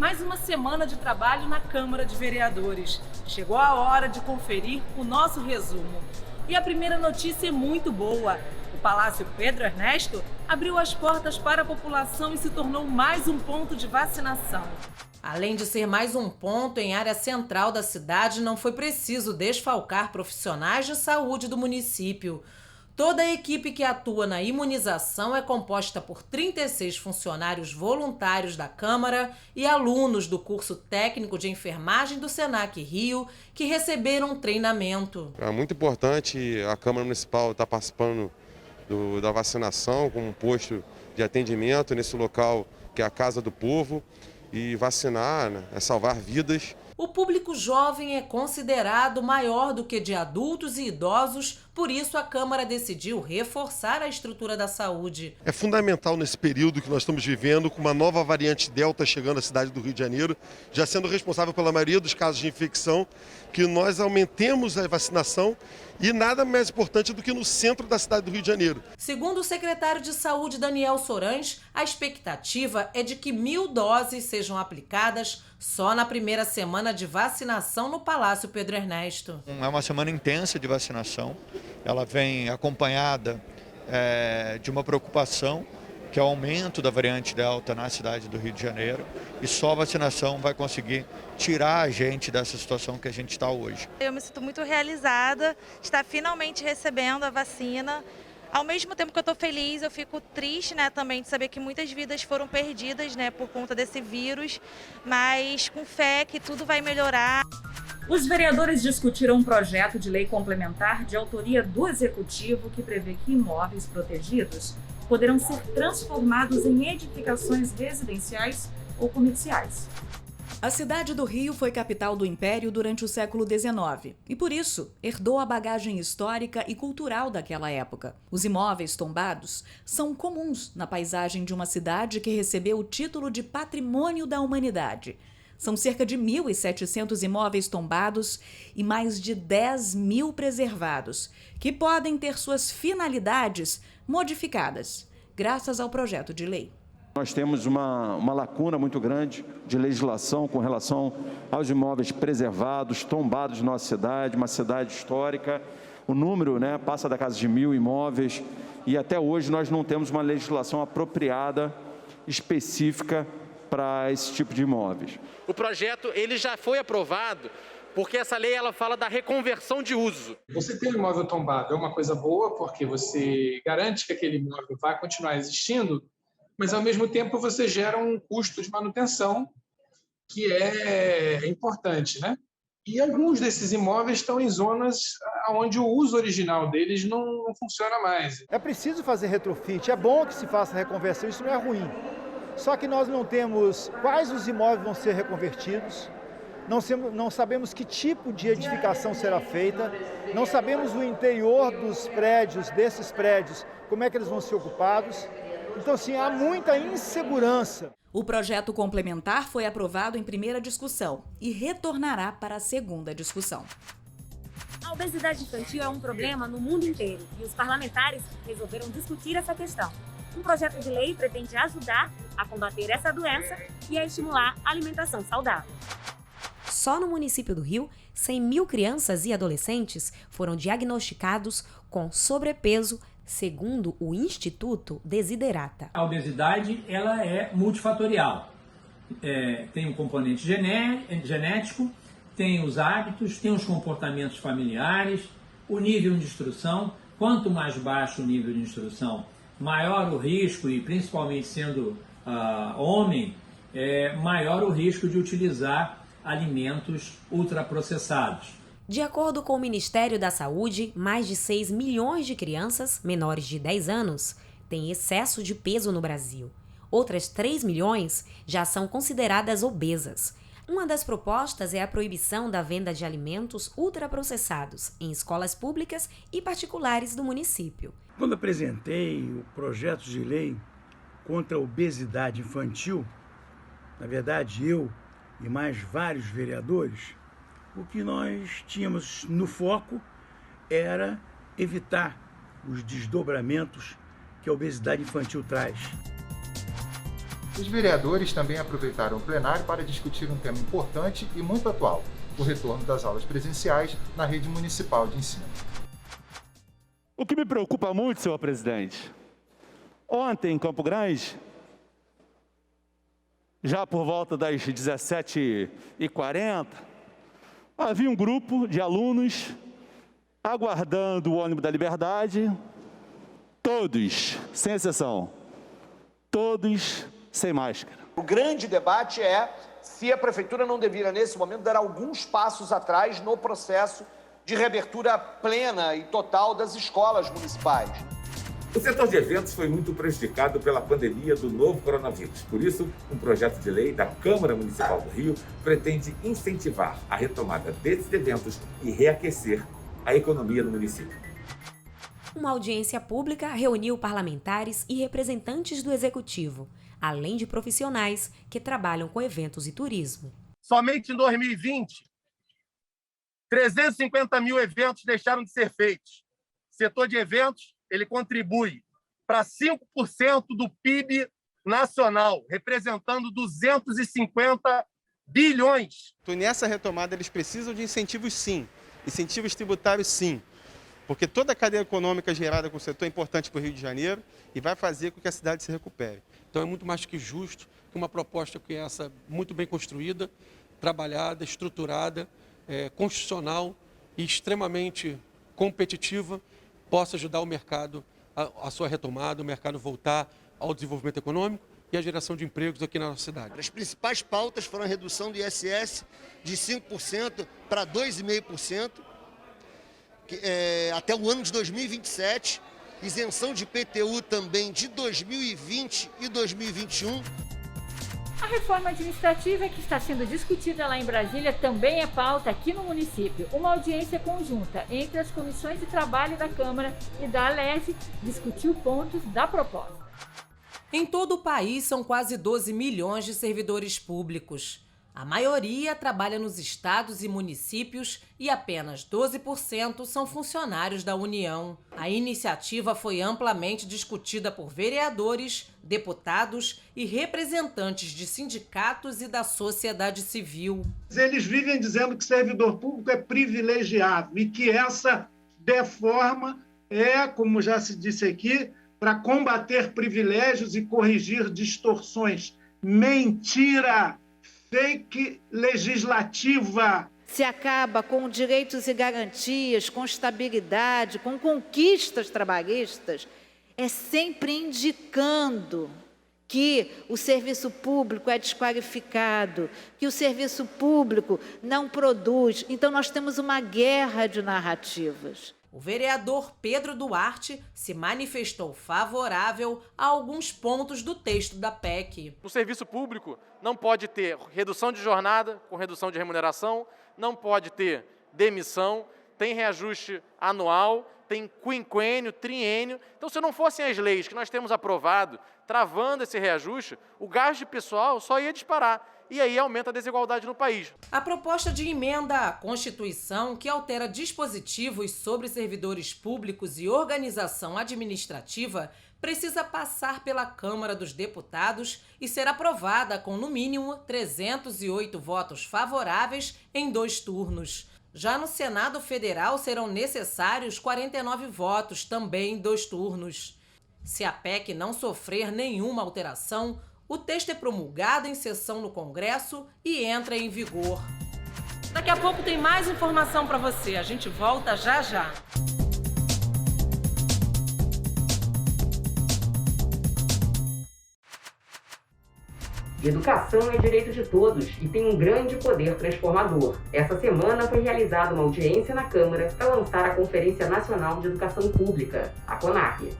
mais uma semana de trabalho na Câmara de Vereadores. Chegou a hora de conferir o nosso resumo. E a primeira notícia é muito boa. O Palácio Pedro Ernesto abriu as portas para a população e se tornou mais um ponto de vacinação. Além de ser mais um ponto em área central da cidade, não foi preciso desfalcar profissionais de saúde do município. Toda a equipe que atua na imunização é composta por 36 funcionários voluntários da Câmara e alunos do curso técnico de enfermagem do Senac Rio, que receberam treinamento. É muito importante a Câmara Municipal estar participando da vacinação com um posto de atendimento nesse local que é a Casa do Povo, e vacinar, né, é salvar vidas. O público jovem é considerado maior do que de adultos e idosos, por isso a Câmara decidiu reforçar a estrutura da saúde. É fundamental nesse período que nós estamos vivendo, com uma nova variante Delta chegando à cidade do Rio de Janeiro, já sendo responsável pela maioria dos casos de infecção, que nós aumentemos a vacinação e nada mais importante do que no centro da cidade do Rio de Janeiro. Segundo o secretário de Saúde, Daniel Sorães, a expectativa é de que 1.000 doses sejam aplicadas só na primeira semana de vacinação no Palácio Pedro Ernesto. É uma semana intensa de vacinação, ela vem acompanhada de uma preocupação, que é o aumento da variante Delta na cidade do Rio de Janeiro, e só a vacinação vai conseguir tirar a gente dessa situação que a gente está hoje. Eu me sinto muito realizada de estar finalmente recebendo a vacina. Ao mesmo tempo que eu estou feliz, eu fico triste, né, também de saber que muitas vidas foram perdidas, né, por conta desse vírus, mas com fé que tudo vai melhorar. Os vereadores discutiram um projeto de lei complementar de autoria do Executivo que prevê que imóveis protegidos poderão ser transformados em edificações residenciais ou comerciais. A cidade do Rio foi capital do Império durante o século XIX e, por isso, herdou a bagagem histórica e cultural daquela época. Os imóveis tombados são comuns na paisagem de uma cidade que recebeu o título de Patrimônio da Humanidade. São cerca de 1.700 imóveis tombados e mais de 10.000 preservados, que podem ter suas finalidades modificadas, graças ao projeto de lei. Nós temos uma lacuna muito grande de legislação com relação aos imóveis preservados, tombados na nossa cidade, uma cidade histórica. O número, né, passa da casa de 1.000 imóveis e até hoje nós não temos uma legislação apropriada, específica para esse tipo de imóveis. O projeto ele já foi aprovado porque essa lei ela fala da reconversão de uso. Você ter um imóvel tombado é uma coisa boa porque você garante que aquele imóvel vai continuar existindo, mas ao mesmo tempo você gera um custo de manutenção que é importante, né? E alguns desses imóveis estão em zonas onde o uso original deles não funciona mais. É preciso fazer retrofit, é bom que se faça reconversão, isso não é ruim. Só que nós não temos quais os imóveis vão ser reconvertidos, não sabemos que tipo de edificação será feita, não sabemos o interior dos prédios, desses prédios, como é que eles vão ser ocupados. Então, assim, há muita insegurança. O projeto complementar foi aprovado em primeira discussão e retornará para a segunda discussão. A obesidade infantil é um problema no mundo inteiro e os parlamentares resolveram discutir essa questão. Um projeto de lei pretende ajudar a combater essa doença e a estimular a alimentação saudável. Só no município do Rio, 100.000 crianças e adolescentes foram diagnosticados com sobrepeso, segundo o Instituto Desiderata. A obesidade ela é multifatorial. Tem um componente genético, tem os hábitos, tem os comportamentos familiares, o nível de instrução. Quanto mais baixo o nível de instrução, maior o risco, e principalmente sendo homem, maior o risco de utilizar alimentos ultraprocessados. De acordo com o Ministério da Saúde, mais de 6 milhões de crianças menores de 10 anos têm excesso de peso no Brasil. Outras 3 milhões já são consideradas obesas. Uma das propostas é a proibição da venda de alimentos ultraprocessados em escolas públicas e particulares do município. Quando apresentei o projeto de lei contra a obesidade infantil, na verdade eu e mais vários vereadores, o que nós tínhamos no foco era evitar os desdobramentos que a obesidade infantil traz. Os vereadores também aproveitaram o plenário para discutir um tema importante e muito atual, o retorno das aulas presenciais na rede municipal de ensino. O que me preocupa muito, senhor presidente, ontem em Campo Grande, já por volta das 17h40, havia um grupo de alunos aguardando o ônibus da Liberdade, todos, sem exceção, todos sem máscara. O grande debate é se a Prefeitura não deveria, nesse momento, dar alguns passos atrás no processo de reabertura plena e total das escolas municipais. O setor de eventos foi muito prejudicado pela pandemia do novo coronavírus. Por isso, um projeto de lei da Câmara Municipal do Rio pretende incentivar a retomada desses eventos e reaquecer a economia no município. Uma audiência pública reuniu parlamentares e representantes do Executivo, além de profissionais que trabalham com eventos e turismo. Somente em 2020, 350 mil eventos deixaram de ser feitos. O setor de eventos ele contribui para 5% do PIB nacional, representando 250 bilhões. Então, nessa retomada, eles precisam de incentivos, sim. Incentivos tributários, sim. Porque toda a cadeia econômica gerada com o setor é importante para o Rio de Janeiro e vai fazer com que a cidade se recupere. Então, é muito mais que justo que uma proposta que essa, muito bem construída, trabalhada, estruturada, constitucional e extremamente competitiva, possa ajudar o mercado a sua retomada, o mercado voltar ao desenvolvimento econômico e à geração de empregos aqui na nossa cidade. As principais pautas foram a redução do ISS de 5% para 2,5%, até o ano de 2027, isenção de IPTU também de 2020 e 2021. A reforma administrativa que está sendo discutida lá em Brasília também é pauta aqui no município. Uma audiência conjunta entre as comissões de trabalho da Câmara e da Alesc discutiu pontos da proposta. Em todo o país são quase 12 milhões de servidores públicos. A maioria trabalha nos estados e municípios e apenas 12% são funcionários da União. A iniciativa foi amplamente discutida por vereadores, deputados e representantes de sindicatos e da sociedade civil. Eles vivem dizendo que servidor público é privilegiado e que essa deforma é, como já se disse aqui, para combater privilégios e corrigir distorções. Mentira! Fake legislativa. Se acaba com direitos e garantias, com estabilidade, com conquistas trabalhistas, é sempre indicando que o serviço público é desqualificado, que o serviço público não produz. Então, nós temos uma guerra de narrativas. O vereador Pedro Duarte se manifestou favorável a alguns pontos do texto da PEC. No serviço público não pode ter redução de jornada com redução de remuneração, não pode ter demissão, tem reajuste anual, tem quinquênio, triênio. Então, se não fossem as leis que nós temos aprovado, travando esse reajuste, o gasto de pessoal só ia disparar. E aí aumenta a desigualdade no país. A proposta de emenda à Constituição, que altera dispositivos sobre servidores públicos e organização administrativa, precisa passar pela Câmara dos Deputados e ser aprovada com, no mínimo, 308 votos favoráveis em 2 turnos. Já no Senado Federal serão necessários 49 votos, também em 2 turnos. Se a PEC não sofrer nenhuma alteração, o texto é promulgado em sessão no Congresso e entra em vigor. Daqui a pouco tem mais informação para você. A gente volta já já. Educação é direito de todos e tem um grande poder transformador. Essa semana foi realizada uma audiência na Câmara para lançar a Conferência Nacional de Educação Pública, a CONAP.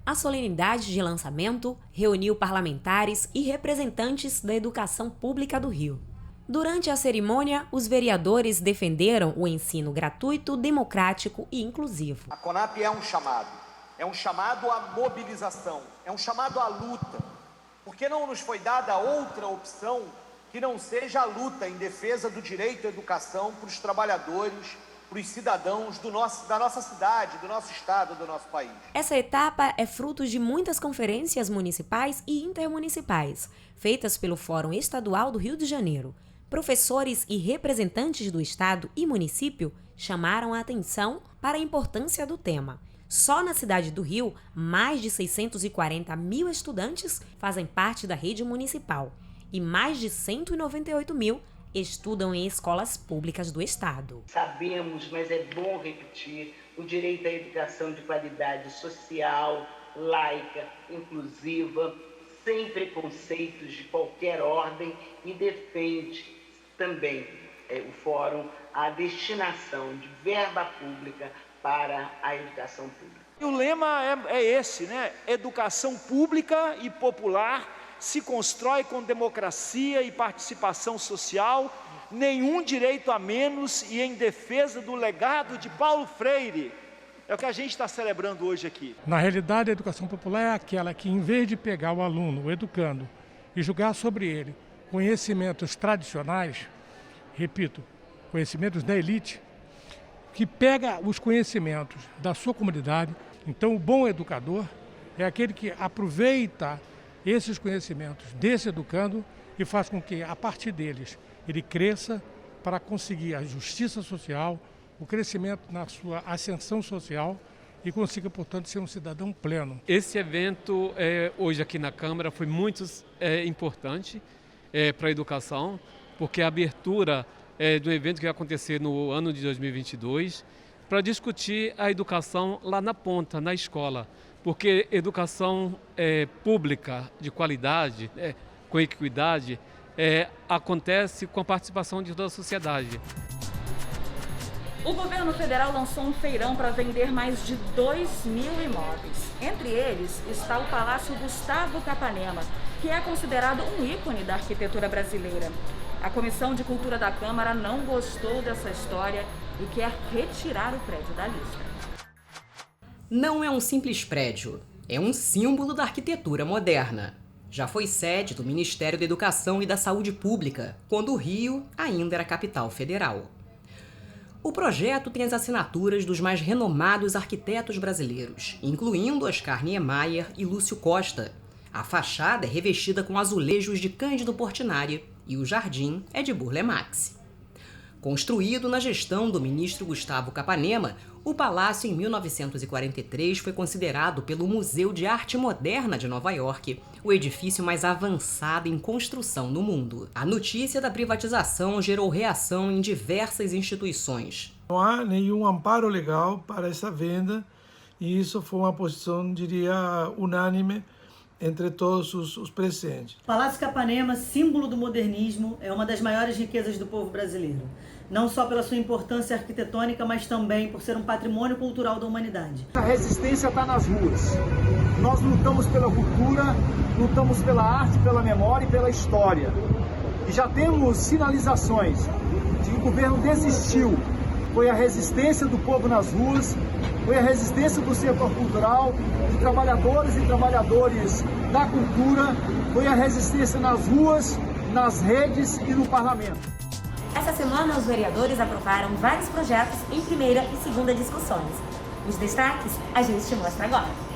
A solenidade de lançamento reuniu parlamentares e representantes da educação pública do Rio. Durante a cerimônia, os vereadores defenderam o ensino gratuito, democrático e inclusivo. A CONAP é um chamado à mobilização, é um chamado à luta, porque não nos foi dada outra opção que não seja a luta em defesa do direito à educação para os trabalhadores para os cidadãos da nossa cidade, do nosso estado, do nosso país. Essa etapa é fruto de muitas conferências municipais e intermunicipais, feitas pelo Fórum Estadual do Rio de Janeiro. Professores e representantes do estado e município chamaram a atenção para a importância do tema. Só na cidade do Rio, mais de 640 mil estudantes fazem parte da rede municipal e mais de 198 mil estudam em escolas públicas do estado. Sabemos, mas é bom repetir, o direito à educação de qualidade social, laica, inclusiva, sem preconceitos de qualquer ordem, e defende também o Fórum a destinação de verba pública para a educação pública. E o lema é esse, né? Educação pública e popular se constrói com democracia e participação social, nenhum direito a menos e em defesa do legado de Paulo Freire. É o que a gente está celebrando hoje aqui. Na realidade, a educação popular é aquela que, em vez de pegar o aluno, o educando, e julgar sobre ele conhecimentos tradicionais, repito, conhecimentos da elite, que pega os conhecimentos da sua comunidade. Então, o bom educador é aquele que aproveita esses conhecimentos desse educando e faz com que, a partir deles, ele cresça para conseguir a justiça social, o crescimento na sua ascensão social e consiga, portanto, ser um cidadão pleno. Esse evento hoje aqui na Câmara foi muito importante para a educação, porque a abertura do evento que vai acontecer no ano de 2022 para discutir a educação lá na ponta, na escola. Porque educação pública de qualidade, com equidade, acontece com a participação de toda a sociedade. O governo federal lançou um feirão para vender mais de 2.000 imóveis. Entre eles está o Palácio Gustavo Capanema, que é considerado um ícone da arquitetura brasileira. A Comissão de Cultura da Câmara não gostou dessa história e quer retirar o prédio da lista. Não é um simples prédio, é um símbolo da arquitetura moderna. Já foi sede do Ministério da Educação e da Saúde Pública, quando o Rio ainda era capital federal. O projeto tem as assinaturas dos mais renomados arquitetos brasileiros, incluindo Oscar Niemeyer e Lúcio Costa. A fachada é revestida com azulejos de Cândido Portinari e o jardim é de Burle Marx. Construído na gestão do ministro Gustavo Capanema, o palácio, em 1943, foi considerado pelo Museu de Arte Moderna de Nova York o edifício mais avançado em construção no mundo. A notícia da privatização gerou reação em diversas instituições. Não há nenhum amparo legal para essa venda e isso foi uma posição, diria, unânime entre todos os presentes. O Palácio Capanema, símbolo do modernismo, é uma das maiores riquezas do povo brasileiro. Não só pela sua importância arquitetônica, mas também por ser um patrimônio cultural da humanidade. A resistência está nas ruas. Nós lutamos pela cultura, lutamos pela arte, pela memória e pela história. E já temos sinalizações de que o governo desistiu. Foi a resistência do povo nas ruas, foi a resistência do setor cultural, de trabalhadores e trabalhadores da cultura, foi a resistência nas ruas, nas redes e no parlamento. Essa semana, os vereadores aprovaram vários projetos em primeira e segunda discussões. Os destaques a gente te mostra agora.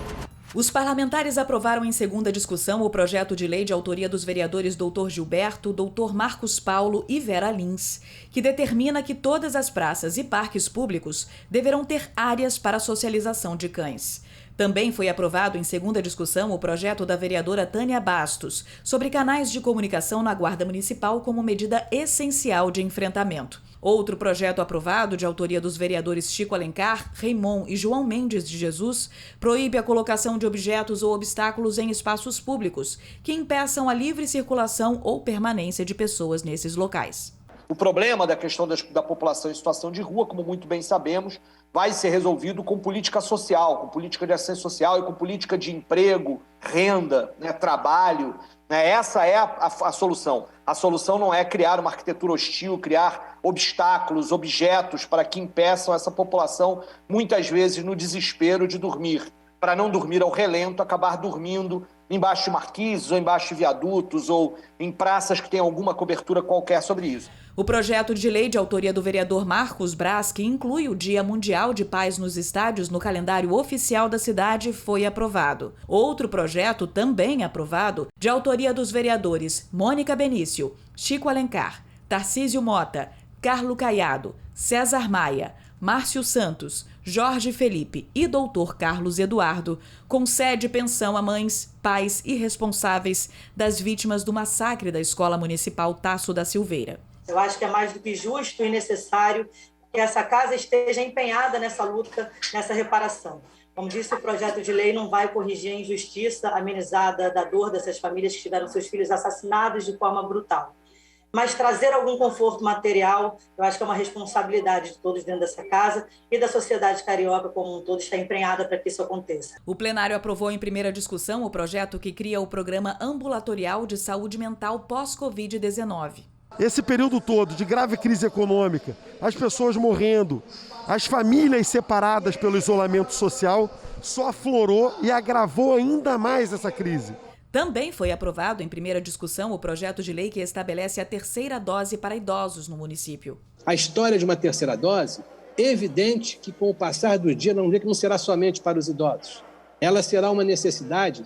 Os parlamentares aprovaram em segunda discussão o projeto de lei de autoria dos vereadores Dr. Gilberto, Dr. Marcos Paulo e Vera Lins, que determina que todas as praças e parques públicos deverão ter áreas para socialização de cães. Também foi aprovado em segunda discussão o projeto da vereadora Tânia Bastos sobre canais de comunicação na Guarda Municipal como medida essencial de enfrentamento. Outro projeto aprovado, de autoria dos vereadores Chico Alencar, Raimon e João Mendes de Jesus, proíbe a colocação de objetos ou obstáculos em espaços públicos que impeçam a livre circulação ou permanência de pessoas nesses locais. O problema da questão da população em situação de rua, como muito bem sabemos, vai ser resolvido com política social, com política de assistência social e com política de emprego, renda, trabalho. Essa é a solução. A solução não é criar uma arquitetura hostil, criar obstáculos, objetos para que impeçam essa população, muitas vezes no desespero de dormir, para não dormir ao relento, acabar dormindo embaixo de marquises, ou embaixo de viadutos, ou em praças que tem alguma cobertura qualquer sobre isso. O projeto de lei de autoria do vereador Marcos Braz, que inclui o Dia Mundial de Paz nos estádios no calendário oficial da cidade, foi aprovado. Outro projeto, também aprovado, de autoria dos vereadores Mônica Benício, Chico Alencar, Tarcísio Mota, Carlo Caiado, César Maia, Márcio Santos, Jorge Felipe e Dr. Carlos Eduardo, concede pensão a mães, pais e responsáveis das vítimas do massacre da Escola Municipal Tasso da Silveira. Eu acho que é mais do que justo e necessário que essa casa esteja empenhada nessa luta, nessa reparação. Como disse, o projeto de lei não vai corrigir a injustiça amenizada da dor dessas famílias que tiveram seus filhos assassinados de forma brutal. Mas trazer algum conforto material, eu acho que é uma responsabilidade de todos dentro dessa casa e da sociedade carioca como um todo está empenhada para que isso aconteça. O plenário aprovou em primeira discussão o projeto que cria o Programa Ambulatorial de Saúde Mental pós-Covid-19. Esse período todo de grave crise econômica, as pessoas morrendo, as famílias separadas pelo isolamento social, só aflorou e agravou ainda mais essa crise. Também foi aprovado em primeira discussão o projeto de lei que estabelece a terceira dose para idosos no município. A história de uma terceira dose, é evidente que com o passar do dia não será somente para os idosos. Ela será uma necessidade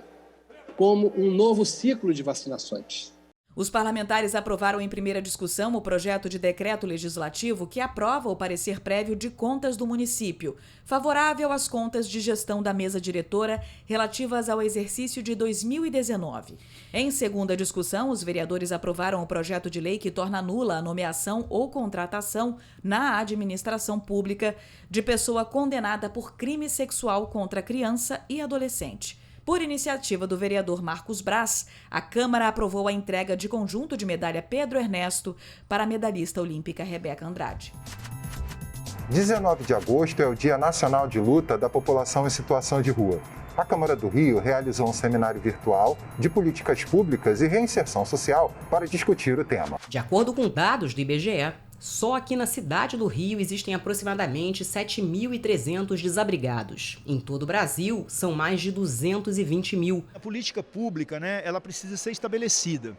como um novo ciclo de vacinações. Os parlamentares aprovaram em primeira discussão o projeto de decreto legislativo que aprova o parecer prévio de contas do município, favorável às contas de gestão da mesa diretora relativas ao exercício de 2019. Em segunda discussão, os vereadores aprovaram o projeto de lei que torna nula a nomeação ou contratação na administração pública de pessoa condenada por crime sexual contra criança e adolescente. Por iniciativa do vereador Marcos Braz, a Câmara aprovou a entrega de conjunto de medalha Pedro Ernesto para a medalhista olímpica Rebeca Andrade. 19 de agosto é o Dia Nacional de Luta da População em Situação de Rua. A Câmara do Rio realizou um seminário virtual de políticas públicas e reinserção social para discutir o tema. De acordo com dados do IBGE, só aqui na cidade do Rio existem aproximadamente 7.300 desabrigados. Em todo o Brasil, são mais de 220 mil. A política pública, ela precisa ser estabelecida.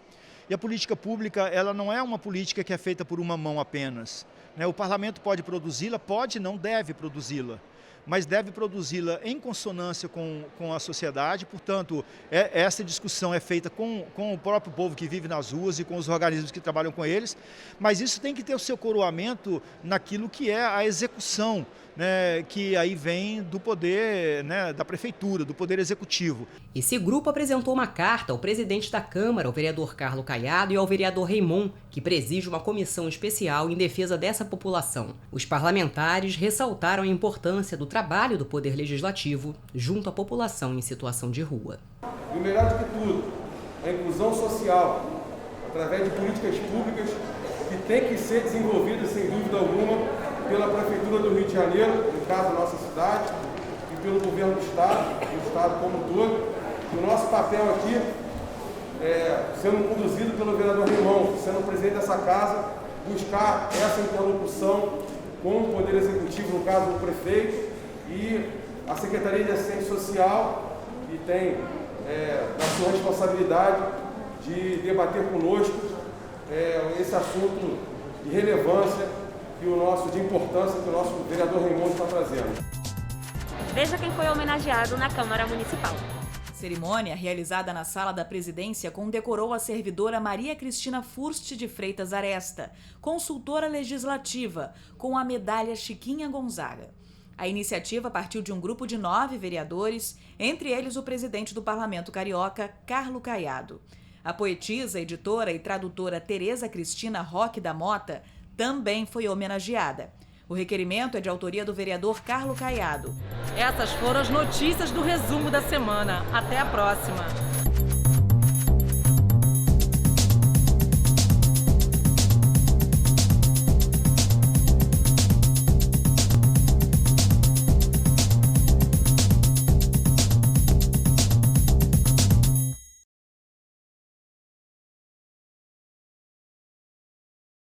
E a política pública, ela não é uma política que é feita por uma mão apenas. O parlamento pode produzi-la, pode, não deve produzi-la, mas deve produzi-la em consonância com a sociedade. Portanto, essa discussão é feita com o próprio povo que vive nas ruas e com os organismos que trabalham com eles, mas isso tem que ter o seu coroamento naquilo que é a execução, que aí vem do poder, da prefeitura, do poder executivo. Esse grupo apresentou uma carta ao presidente da Câmara, o vereador Carlo Caiado, e ao vereador Raimon, que preside uma comissão especial em defesa dessa população. Os parlamentares ressaltaram a importância do trabalho do Poder Legislativo junto à população em situação de rua. E o melhor de tudo, a inclusão social, através de políticas públicas que têm que ser desenvolvidas, sem dúvida alguma, pela Prefeitura do Rio de Janeiro, no caso da nossa cidade, e pelo governo do Estado como um todo. E o nosso papel aqui, sendo conduzido pelo vereador Raimon, sendo presidente dessa casa, buscar essa interlocução com o Poder Executivo, no caso do prefeito, e a Secretaria de Assistência Social, que tem a sua responsabilidade de debater conosco esse assunto de relevância de importância que o nosso vereador Raimon está trazendo. Veja quem foi homenageado na Câmara Municipal. Cerimônia realizada na Sala da Presidência condecorou a servidora Maria Cristina Furst de Freitas Aresta, consultora legislativa, com a medalha Chiquinha Gonzaga. A iniciativa partiu de um grupo de 9 vereadores, entre eles o presidente do Parlamento Carioca, Carlo Caiado. A poetisa, editora e tradutora Tereza Cristina Roque da Mota também foi homenageada. O requerimento é de autoria do vereador Carlo Caiado. Essas foram as notícias do resumo da semana. Até a próxima!